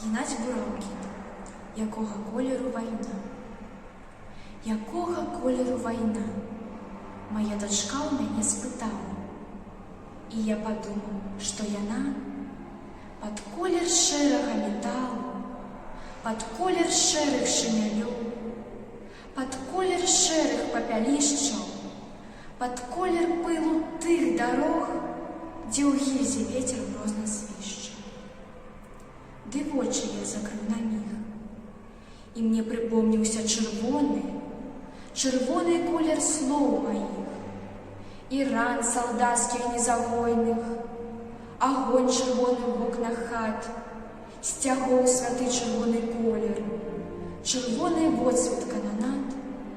Геннадій Буравкін. Якого кольору війна? Якого кольору війна? Моя дочка у мяне спытала. І я подумал, что яна под колер шэрага металу, под колер шэрых шынялёў, под колер шэрых папялішчаў, под колер пылу тых дарог, дзе ў гільзе вецер грозна свішча. Ды вочы я закрыў на міг, і мне прыпомніўся чырвоны колер слоў маіх, і ран салдацкіх незавойных, агонь чырвоны ў вокнах хат, сцягоў святы чырвоны колер, чырвоны водсвет кананад,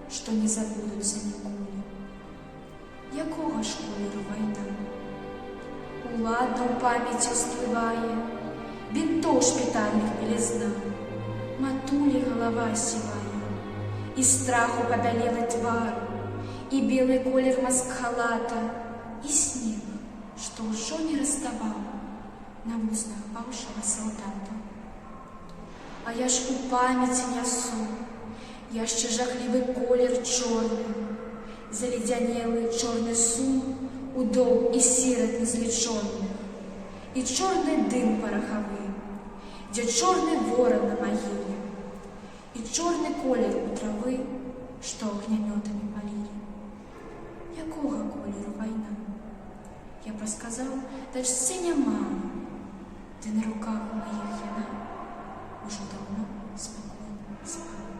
што не забудуцца ніколі. Якога ж колеру вайна? Уладна ў памяці ўсплывае бінтоў шпітальных белізна, матулі галава сівая, і страху пабялелы твар, і белы колер маск-халата, і снег, што ўжо не раставаў на вуснах паўшага салдата. А я ж у памяці нясу яшчэ жахлівы колер чорны, заледзянелы чорны сум удоў і сірат незлічоных, і чорны дым парахавы, дзе чорны воран на магіле, і чорны колер у травы, што агнямётамі палілі. Якога колеру вайна? Я прасказаў дачцэ няма, ды на руках маіх яна ўжо даўно спакойна спала.